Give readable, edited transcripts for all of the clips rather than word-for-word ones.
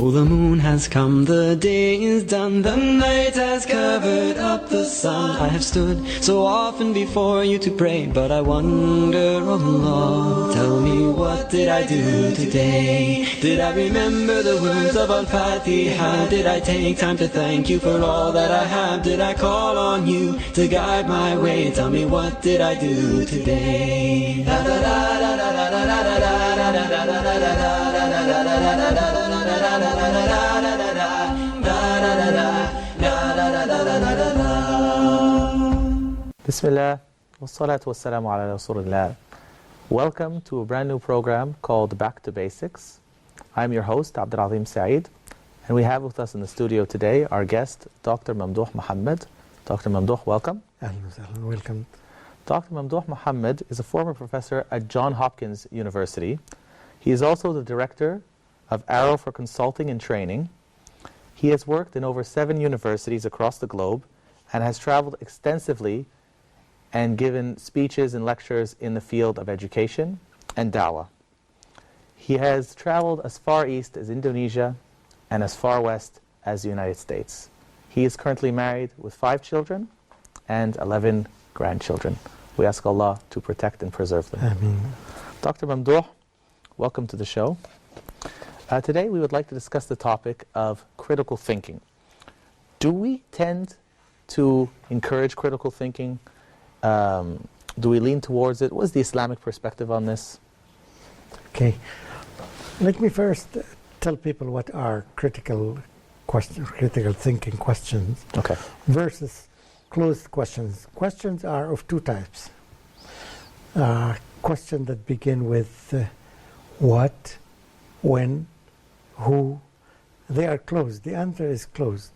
Oh, the moon has come, the day is done, the night has covered up the sun. I have stood so often before you to pray, but I wonder, oh Allah, tell me, what did I do today? Did I remember the words of Al-Fatiha? Did I take time to thank you for all that I have? Did I call on you to guide my way? Tell me, what did I do today? Bismillah, wassalatu wassalamu ala Rasulillah. Welcome to a brand new program called Back to Basics. I'm your host, Abdul Saeed, and we have with us in the studio today our guest, Dr. Mamdouh Mohamed. Dr. Mamdouh, welcome. Welcome. Dr. Mamdouh Mohamed is a former professor at Johns Hopkins University. He is also the director of Arrow for Consulting and Training. He has worked in over 7 universities across the globe and has traveled extensively and given speeches and lectures in the field of education and dawah. He has traveled as far east as Indonesia and as far west as the United States. He is currently married with 5 children and 11 grandchildren. We ask Allah to protect and preserve them. Ameen. Dr. Mamdouh, welcome to the show. Today we would like to discuss the topic of critical thinking. Do we tend to encourage critical thinking? Do we lean towards it? What is the Islamic perspective on this? Okay. Let me first tell people what are critical thinking questions versus closed questions. Questions are of 2 types. Questions that begin with what, when, who. They are closed. The answer is closed.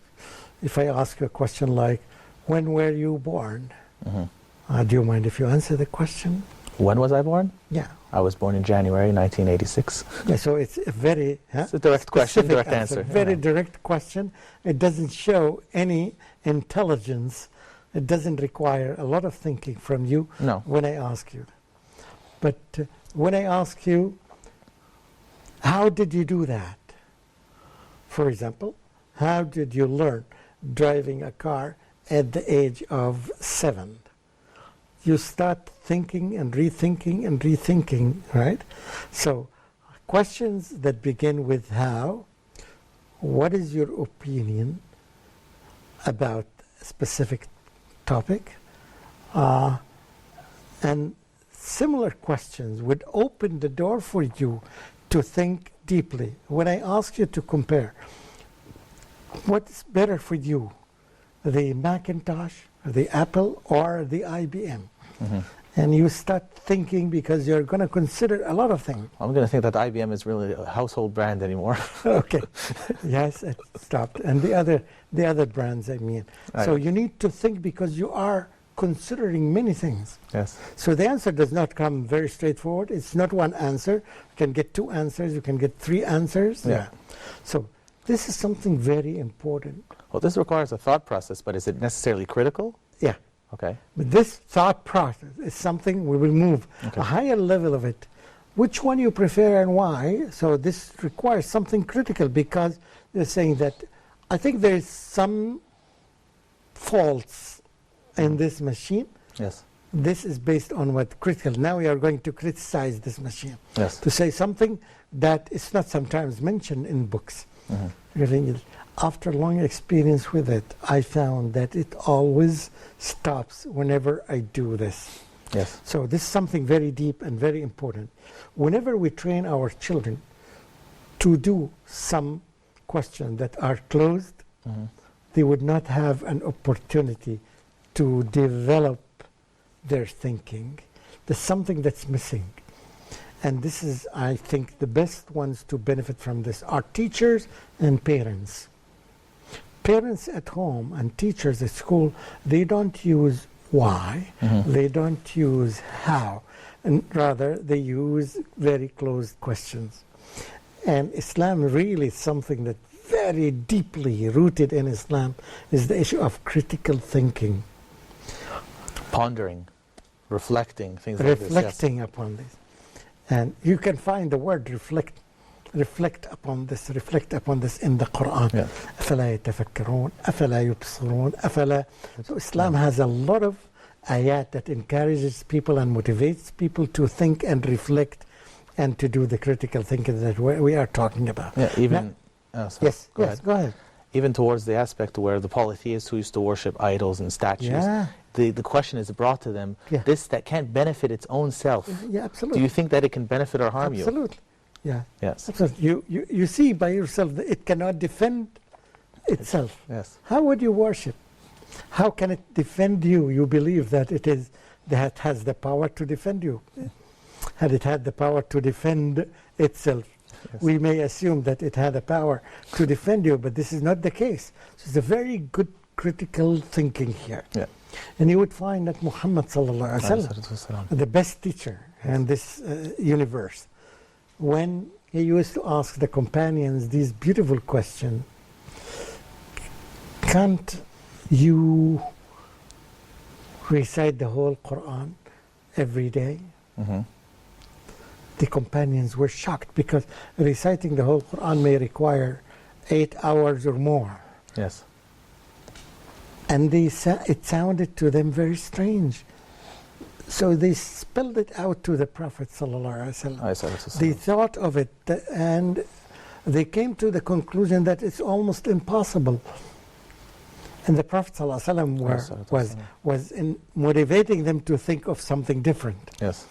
If I ask you a question like, when were you born? Do you mind if you answer the question? When was I born? Yeah. I was born in January 1986. Yeah, so it's a very it's a direct question, direct answer. Very direct question. It doesn't show any intelligence. It doesn't require a lot of thinking from you when I ask you. But when I ask you, how did you do that? For example, how did you learn driving a car at the age of 7? You start thinking and rethinking, right? So, questions that begin with how, what is your opinion about a specific topic? And similar questions would open the door for you to think deeply. When I ask you to compare, what's better for you, the Macintosh, the Apple, or the IBM? And you start thinking because you're going to consider a lot of things. I'm going to think that IBM is really a household brand anymore. Okay. Yes, it stopped. And the other brands, I mean. So you need to think because you are considering many things. Yes. So the answer does not come very straightforward. It's not one answer. You can get 2 answers. You can get 3 answers. Yeah. So this is something very important. Well, this requires a thought process, but is it necessarily critical? Yeah. Okay. But this thought process is something we will move a higher level of it. Which one you prefer and why? So this requires something critical because they're saying that I think there is some faults in this machine. Yes. This is based on what critical. Now we are going to criticize this machine. Yes. To say something that is not sometimes mentioned in books. After long experience with it, I found that it always stops whenever I do this. Yes. So this is something very deep and very important. Whenever we train our children to do some questions that are closed, they would not have an opportunity to develop their thinking. There's something that's missing. And this is, I think, the best ones to benefit from this are teachers and parents. Parents at home and teachers at school, they don't use why, they don't use how, and rather they use very closed questions. And Islam really is something that very deeply rooted in Islam is the issue of critical thinking. Pondering, reflecting, things like this. Reflecting upon this. And you can find the word reflect reflect upon this in the Quran. Yeah. أَفَلَا يَتَفَكَّرُونَ أَفَلَا يُبْصِرُونَ أَفَلَا. So Islam has a lot of ayat that encourages people and motivates people to think and reflect and to do the critical thinking that we are talking about. Yeah, even sorry, Go ahead. Even towards the aspect where the polytheists who used to worship idols and statues, Yeah. the question is brought to them, Yeah. this that can't benefit its own self. Yeah, absolutely. Do you think that it can benefit or harm you? Absolutely. Yeah. Yes. Absolutely. You see by yourself that it cannot defend itself. Yes. How would you worship? How can it defend you? You believe that that has the power to defend you. Had it had the power to defend itself, Yes. we may assume that it had a power to defend you, but this is not the case. So it's a very good critical thinking here. Yeah. And you would find that Muhammad sallallahu alaihi wasallam, the best teacher in this universe, when he used to ask the companions these beautiful questions, can't you recite the whole Quran every day? Mm-hmm. The companions were shocked because reciting the whole Quran may require 8 hours or more. Yes. And it sounded to them very strange. So they spelled it out to the Prophet ﷺ. They thought of it and they came to the conclusion that it's almost impossible. And the Prophet ﷺ was motivating them to think of something different. Yes.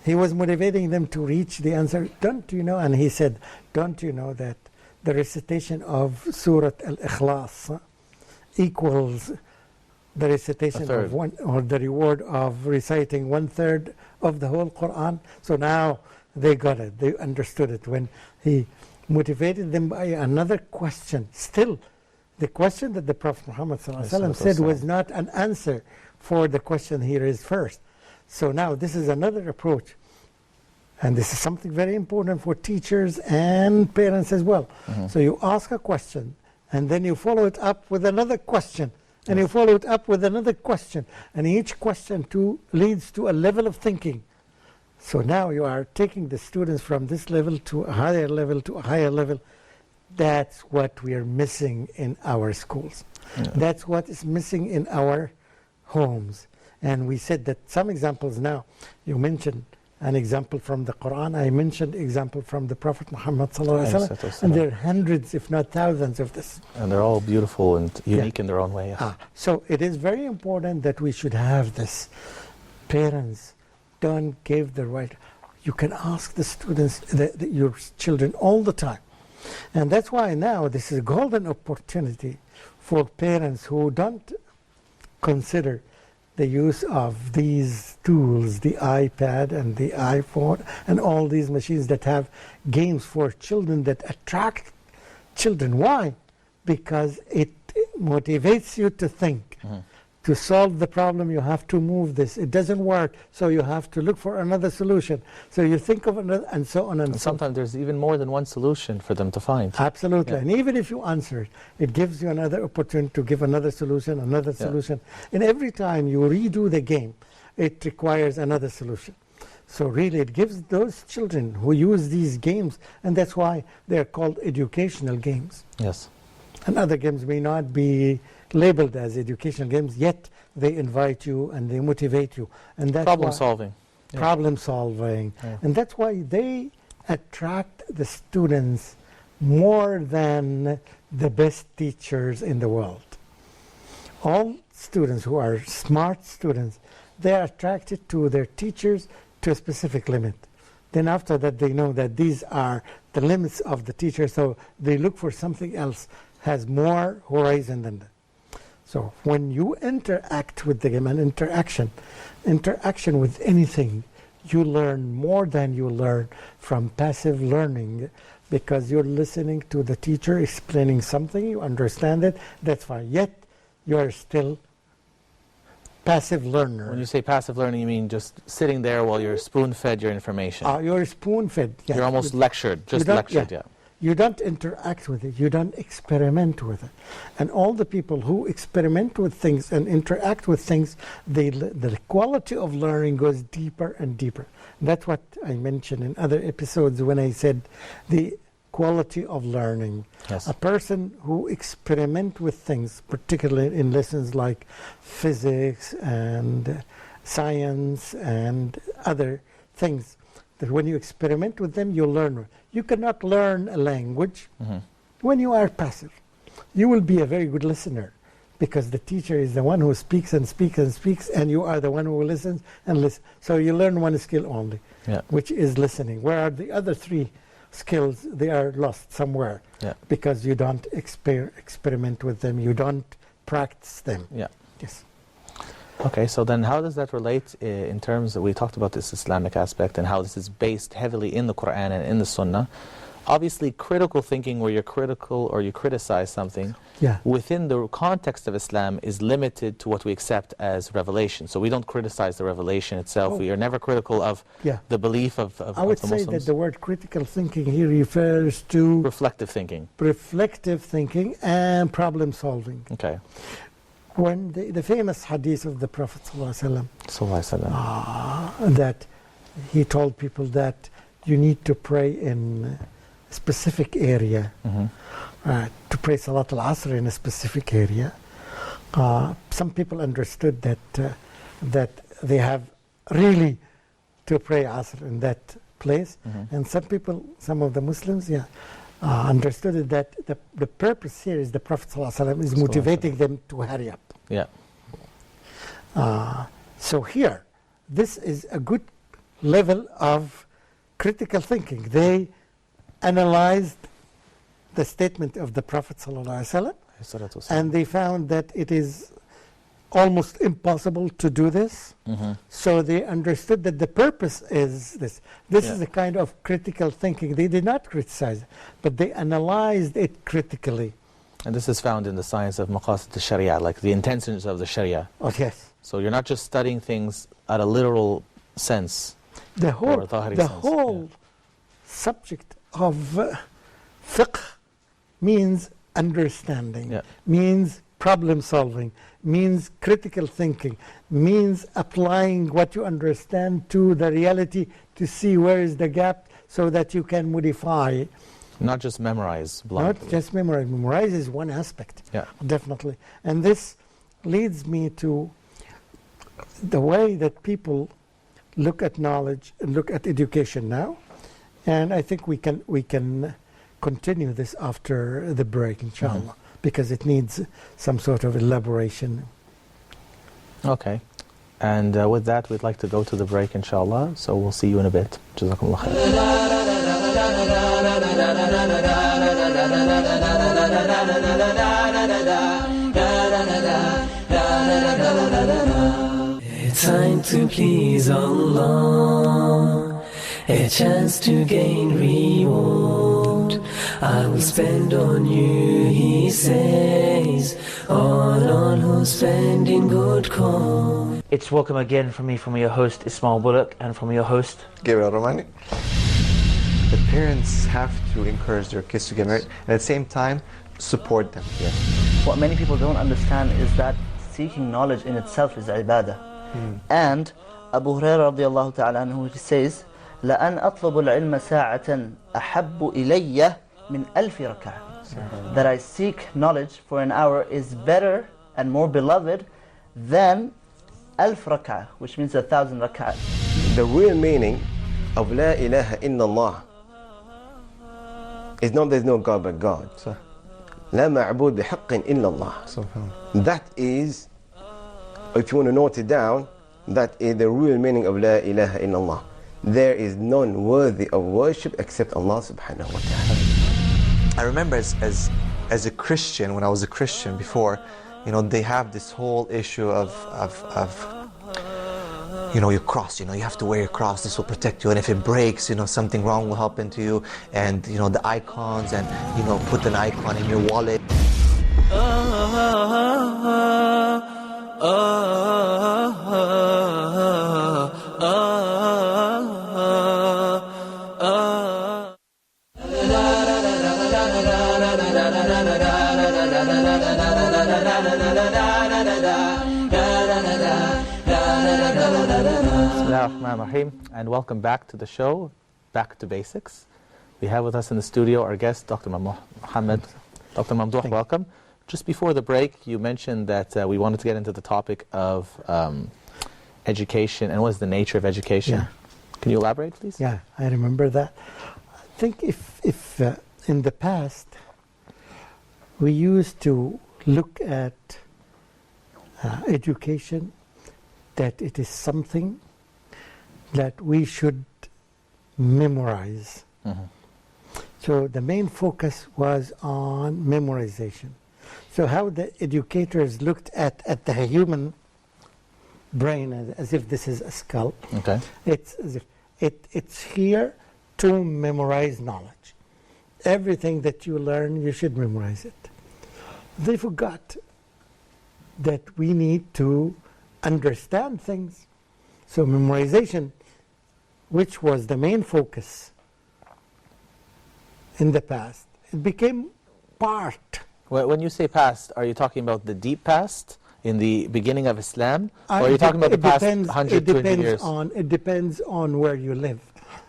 He was motivating them to reach the answer. Don't you know? And he said, don't you know that the recitation of Surah Al-Ikhlas equals the recitation of one, or the reward of reciting 1/3 of the whole Quran? So now they got it. They understood it. When he motivated them by another question, still the question that the Prophet Muhammad ﷺ said was not an answer for the question he raised first. So now this is another approach. And this is something very important for teachers and parents as well. Mm-hmm. So you ask a question, and then you follow it up with another question, and you follow it up with another question. And each question leads to a level of thinking. So now you are taking the students from this level to a higher level to a higher level. That's what we are missing in our schools. Yeah. That's what is missing in our homes. And we said that some examples now, you mentioned an example from the Quran, I mentioned example from the Prophet Muhammad ﷺ, and there are hundreds, if not thousands of this. And they're all beautiful and unique in their own way. Yes. So it is very important that we should have this. Parents, don't give the right. You can ask the students, your children all the time. And that's why now this is a golden opportunity for parents who don't consider the use of these tools, the iPad and the iPhone and all these machines that have games for children that attract children. Why? Because it motivates you to think. Mm-hmm. To solve the problem, you have to move this. It doesn't work, so you have to look for another solution. So you think of another, and so on and so on. Sometimes there's even more than one solution for them to find. Absolutely. Yeah. And even if you answer it, it gives you another opportunity to give another solution. And every time you redo the game, it requires another solution. So really, it gives those children who use these games, and that's why they're called educational games. Yes. And other games may not be labeled as educational games, yet they invite you and they motivate you. And that's problem solving. Yeah. And that's why they attract the students more than the best teachers in the world. All students who are smart students, they are attracted to their teachers to a specific limit. Then after that, they know that these are the limits of the teacher, so they look for something else, has more horizon than that. So when you interact with the game, and interaction with anything, you learn more than you learn from passive learning, because you're listening to the teacher explaining something, you understand it, that's fine. Yet you are still passive learner. When you say passive learning, you mean just sitting there while you're spoon-fed your information. You're spoon-fed. Yes. You're almost lectured, just lectured, yeah. You don't interact with it. You don't experiment with it. And all the people who experiment with things and interact with things, the quality of learning goes deeper and deeper. That's what I mentioned in other episodes when I said the quality of learning. Yes. A person who experiment with things, particularly in lessons like physics and science and other things, that when you experiment with them, you learn. You cannot learn a language when you are passive. You will be a very good listener, because the teacher is the one who speaks and speaks and speaks, and you are the one who listens and listens. So you learn one skill only, which is listening. Where are the other three skills? They are lost somewhere, because you don't experiment with them, you don't practice them. Yes. Okay, so then how does that relate in terms of, we talked about this Islamic aspect and how this is based heavily in the Quran and in the Sunnah. Obviously, critical thinking, where you're critical or you criticize something, within the context of Islam is limited to what we accept as revelation. So we don't criticize the revelation itself. We are never critical of the belief of the Muslims. I would say that the word critical thinking here refers to reflective thinking. Reflective thinking and problem solving. Okay. When the famous hadith of the Prophet ﷺ, that he told people that you need to pray in a specific area, to pray Salat al-Asr in a specific area. Some people understood that they have really to pray Asr in that place, and some of the Muslims, understood it that the purpose here is the Prophet ﷺ is motivating them to hurry up. So here, this is a good level of critical thinking. They analyzed the statement of the Prophet ﷺ, and they found that it is almost impossible to do this. So they understood that the purpose is this. This is a kind of critical thinking. They did not criticize it, but they analyzed it critically. And this is found in the science of maqasid al-sharia, like the intentions of the sharia. Oh, yes. So you're not just studying things at a literal sense. The whole subject of fiqh means understanding, means problem solving, means critical thinking, means applying what you understand to the reality to see where is the gap so that you can modify. Not just memorize blindly. Not just memorize. Memorize is one aspect, definitely. And this leads me to the way that people look at knowledge, look at education now. And I think we can continue this after the break, inshallah, because it needs some sort of elaboration. Okay. And with that, we'd like to go to the break, inshallah. So we'll see you in a bit. Jazakumullah khair. A time to please Allah, a chance to gain reward. I will spend on you, he says, all who spend in good cause. It's welcome again from me, from your host Ismail Bullock, and from your host Gabriel Romani. The parents have to encourage their kids to get married, and at the same time support them. What many people don't understand is that seeking knowledge in itself is ibadah. And Abu Hurairah radiallahu ta'ala anhu says, لَأَنْ أَطْلُبُ الْعِلْمَ سَاعَةً أَحَبُّ إِلَيَّ مِنْ أَلْفِ رَكَعَةٍ. That I seek knowledge for an hour is better and more beloved than ألف rak'ah, which means 1,000 rak'ah. The real meaning of La ilaha illallah is not there's no God but God. La ma'bud bihaqqin illallah. That is, if you want to note it down, that is the real meaning of La ilaha illallah. There is none worthy of worship except Allah subhanahu wa ta'ala. I remember as a Christian, when I was a Christian before, they have this whole issue of your cross, you have to wear your cross, this will protect you, and if it breaks, something wrong will happen to you, and the icons, and put an icon in your wallet. Bismillahir-Rahmanir-Rahim, and welcome back to the show, Back to Basics, We have with us in the studio our guest, Dr. Mamdouh Mohamed. Dr. Mamdouh, welcome. Just before the break, you mentioned that we wanted to get into the topic of education and what is the nature of education. Yeah. Can you elaborate, please? Yeah, I remember that. I think if in the past we used to look at education, that it is something that we should memorize. Mm-hmm. So the main focus was on memorization. So how the educators looked at the human brain as if this is a skull. Okay. It's as if it's here to memorize knowledge. Everything that you learn, you should memorize it. They forgot that we need to understand things. So memorization, which was the main focus in the past, it became part. When you say past, are you talking about the deep past in the beginning of Islam? Or are you talking about the past 120 years? It depends on where you live.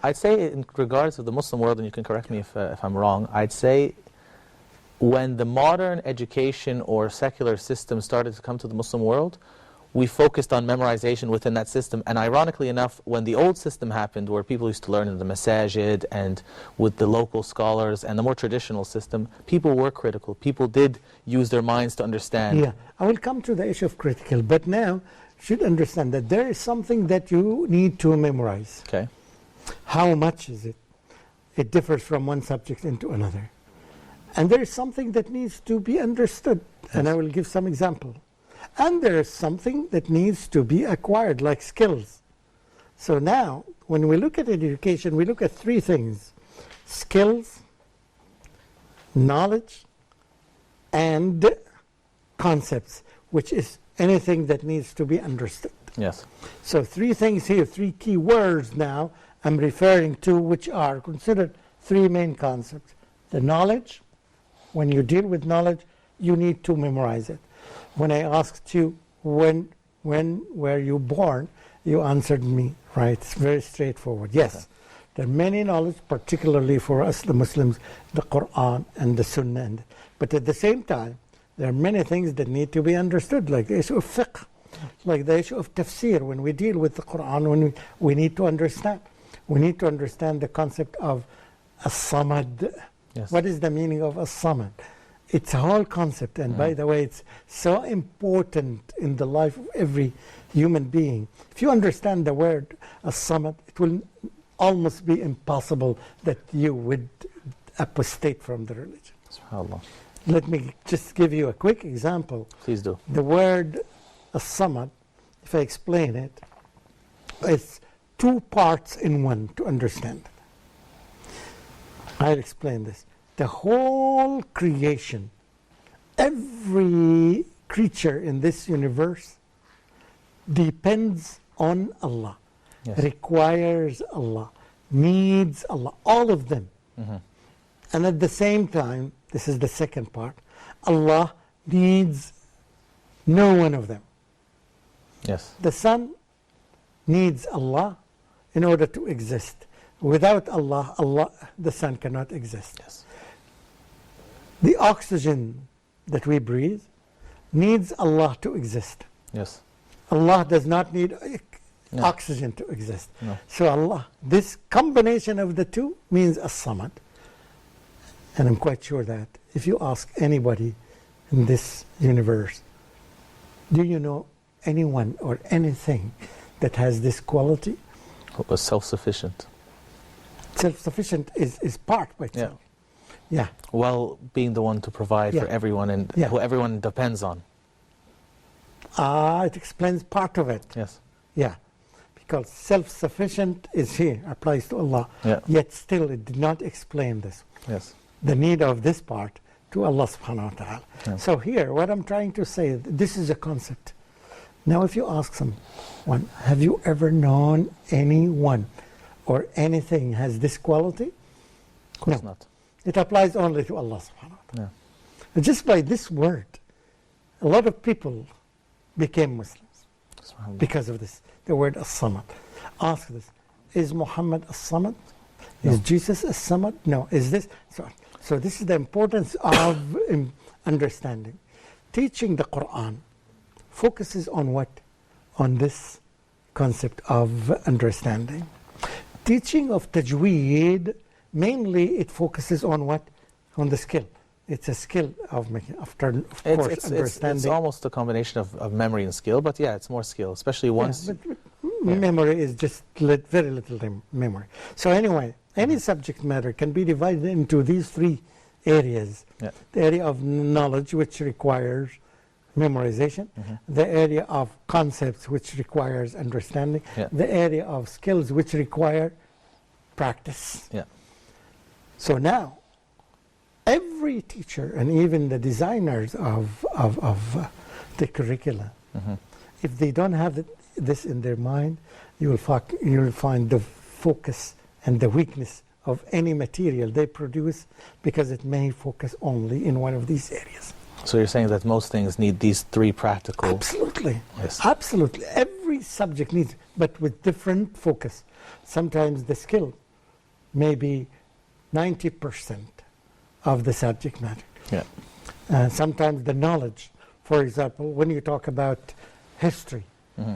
I'd say in regards to the Muslim world, and you can correct me if I'm wrong, I'd say when the modern education or secular system started to come to the Muslim world, we focused on memorization within that system. And ironically enough, when the old system happened, where people used to learn in the masajid and with the local scholars and the more traditional system, people were critical. People did use their minds to understand. Yeah, I will come to the issue of critical, but now you should understand that there is something that you need to memorize. Okay. How much is it? It differs from one subject into another. And there is something that needs to be understood, and I will give some example. And there is something that needs to be acquired, like skills. So now, when we look at education, we look at three things: skills, knowledge, and concepts, which is anything that needs to be understood. Yes. So three things here, three key words now I'm referring to, which are considered three main concepts. The knowledge, when you deal with knowledge, you need to memorize it. When I asked you, when were you born, you answered me, right? It's very straightforward. Yes, okay. There are many knowledge, particularly for us, the Muslims, the Quran and the Sunnah. But at the same time, there are many things that need to be understood, like the issue of fiqh, like the issue of tafsir. When we deal with the Quran, we need to understand. We need to understand the concept of as-samad. Yes. What is the meaning of as-samad? It's a whole concept, and by the way, it's so important in the life of every human being. If you understand the word as-samad, it will almost be impossible that you would apostate from the religion. SubhanAllah. Let me just give you a quick example. Please do. The word as-samad, if I explain it, it's two parts in one to understand. I'll explain this. The whole creation, every creature in this universe depends on Allah, Yes. requires Allah, needs Allah, all of them. Mm-hmm. And at the same time, this is the second part, Allah needs no one of them. Yes. The sun needs Allah in order to exist. Without Allah, the sun cannot exist. Yes. The oxygen that we breathe needs Allah to exist. Yes. Allah does not need No. oxygen to exist. No. So Allah, this combination of the two means as-samad. And I'm quite sure that if you ask anybody in this universe, do you know anyone or anything that has this quality? Was self-sufficient. Self-sufficient is part by itself. Yeah. Well, being the one to provide for everyone and who everyone depends on. It explains part of it. Yes. Yeah. Because self-sufficient is here, applies to Allah. Yeah. Yet still it did not explain this. Yes. The need of this part to Allah subhanahu wa ta'ala. Yeah. So here, what I'm trying to say, this is a concept. Now if you ask someone, have you ever known anyone or anything has this quality? Of course No. not. It applies only to Allah subhanahu wa ta'ala. Yeah. Just by this word, a lot of people became Muslims SubhanAllah. because of this, the word as-samad. Ask this, is Muhammad as-samad? Is Jesus a Samad? No. Is this? So this is the importance of understanding. Teaching the Quran focuses on what? On this concept of understanding. Teaching of Tajweed, mainly it focuses on what? On the skill. It's a skill of making, understanding. It's almost a combination of memory and skill, but yeah, it's more skill, especially once... But memory is just very little memory. So anyway, any subject matter can be divided into these three areas. Yeah. The area of knowledge, which requires memorization. The area of concepts, which requires understanding. Yeah. The area of skills, which require practice. Yeah. So now, every teacher and even the designers of the curricula, if they don't have this in their mind, you will find the focus and the weakness of any material they produce, because it may focus only in one of these areas. So you're saying that most things need these three practical... Absolutely. Yes. Absolutely. Every subject needs, but with different focus. Sometimes the skill may be 90% of the subject matter. Yeah. Sometimes the knowledge, for example, when you talk about history,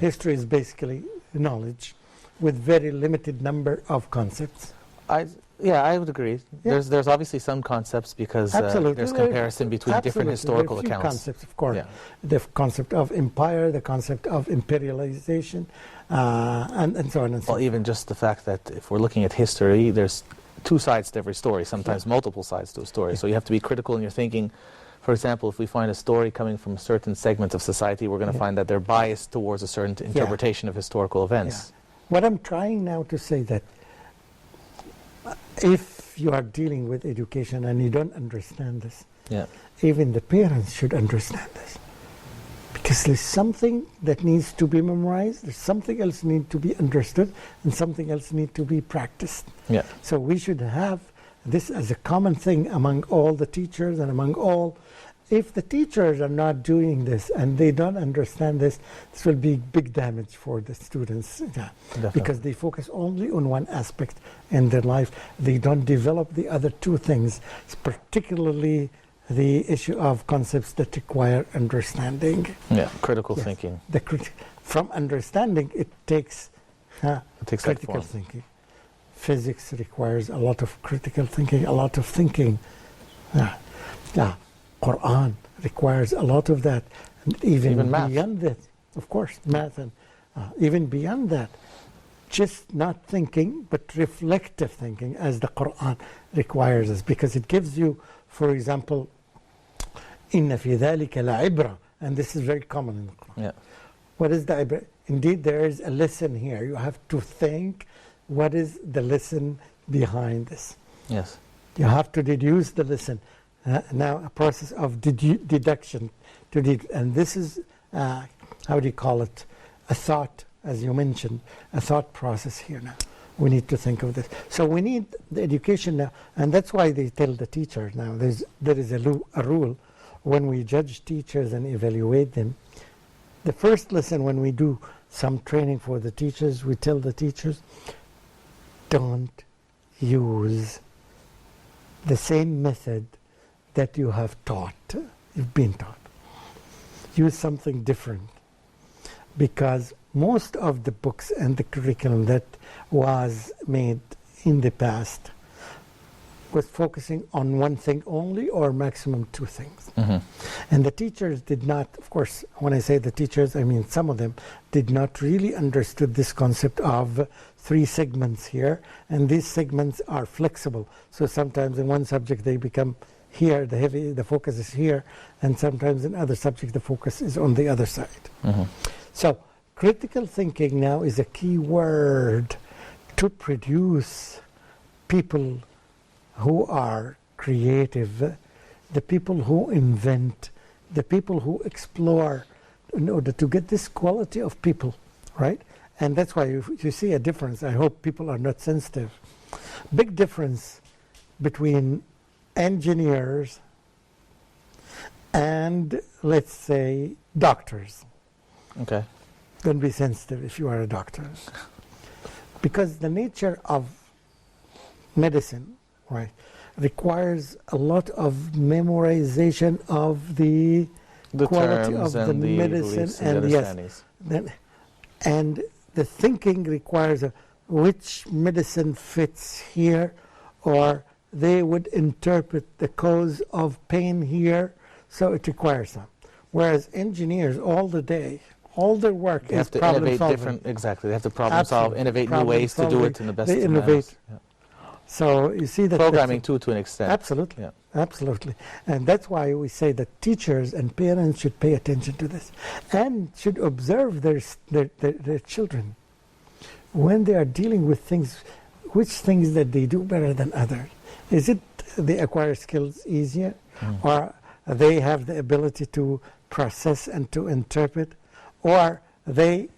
history is basically knowledge with very limited number of concepts. I would agree. Yeah. There's obviously some concepts because there's comparison between different historical accounts. Concepts, of course. Yeah. The concept of empire, the concept of imperialization, and so on and so on. Well, even just the fact that if we're looking at history, there's two sides to every story, sometimes multiple sides to a story. So you have to be critical in your thinking. For example, if we find a story coming from a certain segment of society, we're going to find that they're biased towards a certain interpretation of historical events. What I'm trying now to say that if you are dealing with education and you don't understand this, even the parents should understand this. Because there's something that needs to be memorized, there's something else needs to be understood, and something else needs to be practiced. Yeah. So we should have this as a common thing among all the teachers and among all. If the teachers are not doing this and they don't understand this, this will be big damage for the students. Because they focus only on one aspect in their life. They don't develop the other two things, particularly the issue of concepts that require understanding. Yeah, critical thinking. From understanding, it takes critical form. thinking. Physics requires a lot of critical thinking, a lot of thinking. Quran requires a lot of that. And even math. Beyond that, of course, math, and even beyond that, just not thinking, but reflective thinking, as the Quran requires us, because it gives you, for example, إِنَّ فِي ذَلِكَ لَعِبْرَةً, and this is very common in the Quran. Yeah. What is the ibra? Indeed, there is a lesson here. You have to think, what is the lesson behind this? Yes. You have to deduce the lesson. Now, a process of deduction. And this is, how do you call it? A thought, as you mentioned, a thought process here now. We need to think of this. So we need the education now. And that's why they tell the teacher now, there is a rule when we judge teachers and evaluate them. The first lesson when we do some training for the teachers, we tell the teachers, don't use the same method that you have taught, you've been taught. Use something different. Because most of the books and the curriculum that was made in the past was focusing on one thing only or maximum two things. And the teachers did not, of course, when I say the teachers, I mean some of them did not really understood this concept of three segments here, and these segments are flexible. So sometimes in one subject they become here, the focus is here, and sometimes in other subjects the focus is on the other side. So critical thinking now is a key word to produce people who are creative, the people who invent, the people who explore, in order to get this quality of people, right? And that's why you see a difference. I hope people are not sensitive. Big difference between engineers and, let's say, doctors. Okay. Don't be sensitive if you are a doctor. Because the nature of medicine, right, requires a lot of memorization of the quality of terms the and the medicine beliefs and and the yes, understandings. and the thinking requires which medicine fits here, or they would interpret the cause of pain here, so it requires them. Whereas engineers all the day, all their work They is have to problem innovate solving. different, exactly. They have to problem solve, Absolutely. innovate new Problem ways to do solving. it in the best They of innovate. manners. Yeah. So you see that Programming too, to an extent. Absolutely, Yeah. absolutely. And that's why we say that teachers and parents should pay attention to this and should observe their children when they are dealing with things, which things that they do better than others. Is it they acquire skills easier, or they have the ability to process and to interpret, or they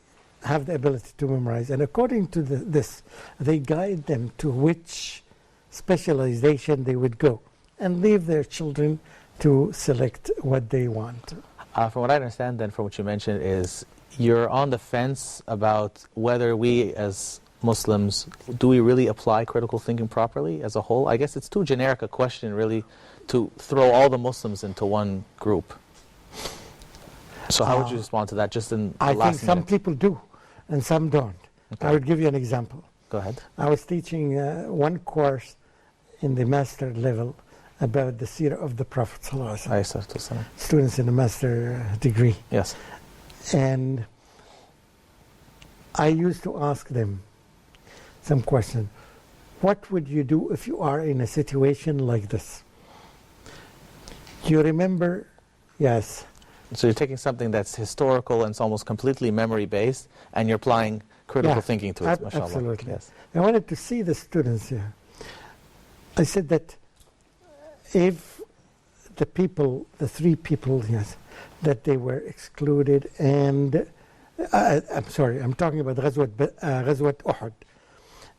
have the ability to memorize? And according to this, they guide them to which specialization they would go and leave their children to select what they want. From what I understand then, from what you mentioned, is you're on the fence about whether we as Muslims, do we really apply critical thinking properly as a whole? I guess it's too generic a question really to throw all the Muslims into one group. So how would you respond to that just in the I last think some minute? people do and some don't. Okay. I would give you an example. Go ahead. I was teaching one course in the master level about the seerah of the Prophet ﷺ. Alayhi salatu wasalam. Students in the master degree. Yes. And I used to ask them some question. What would you do if you are in a situation like this? You remember? Yes. So you're taking something that's historical and it's almost completely memory-based, and you're applying critical thinking to it, mashallah. Absolutely. Yes. I wanted to see the students here. I said that if the people, the three people, yes, that they were excluded, and I'm sorry, I'm talking about Ghazwat Uhud.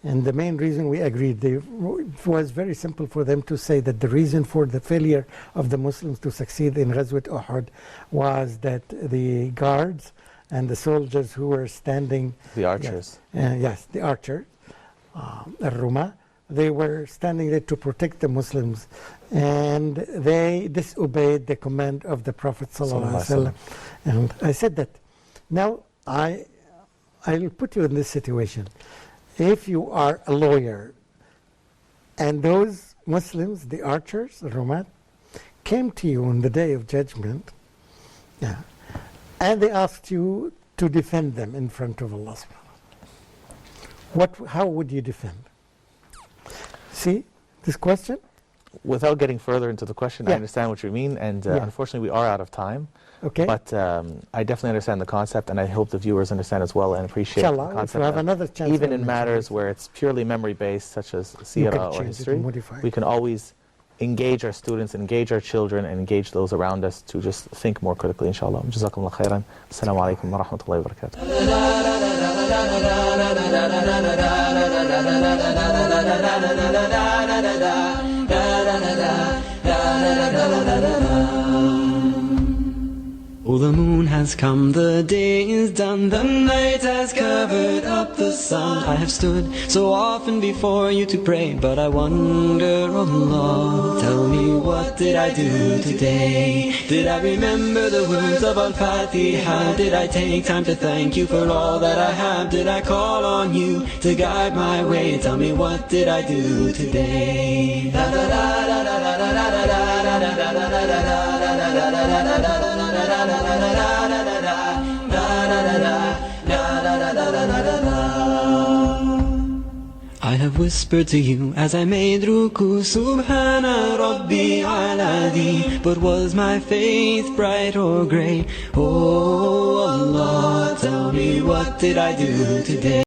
And the main reason we agreed, it was very simple for them to say that the reason for the failure of the Muslims to succeed in Ghazwat Uhud was that the guards and the soldiers who were standing... The archers. Yes, the archers, Ar-Ruma, they were standing there to protect the Muslims, and they disobeyed the command of the Prophet ﷺ. And I said that, now I'll put you in this situation. If you are a lawyer and those Muslims, the archers, the Rumat, came to you on the day of judgment, and they asked you to defend them in front of Allah subhanahu, how would you defend? See this question? Without getting further into the question, I understand what you mean, and unfortunately we are out of time. Okay. But I definitely understand the concept, and I hope the viewers understand as well and appreciate the Inshallah, concept. if we have another chance, even in matters where it's purely memory-based, such as seerah or history, we can always engage our students, engage our children, and engage those around us to just think more critically, inshallah. Jazakumullah khairan. Assalamu alaikum wa rahmatullahi wa barakatuh. Oh, the moon has come, the day is done, the night has covered up the sun. I have stood so often before you to pray, but I wonder, oh Allah, tell me, what did I do today? Did I remember the words of Al-Fatiha? Did I take time to thank you for all that I have? Did I call on you to guide my way? Tell me, what did I do today? I have whispered to you as I made ruku, Subhana Rabbi Aladi. But was my faith bright or grey? Oh Allah, tell me, what did I do today?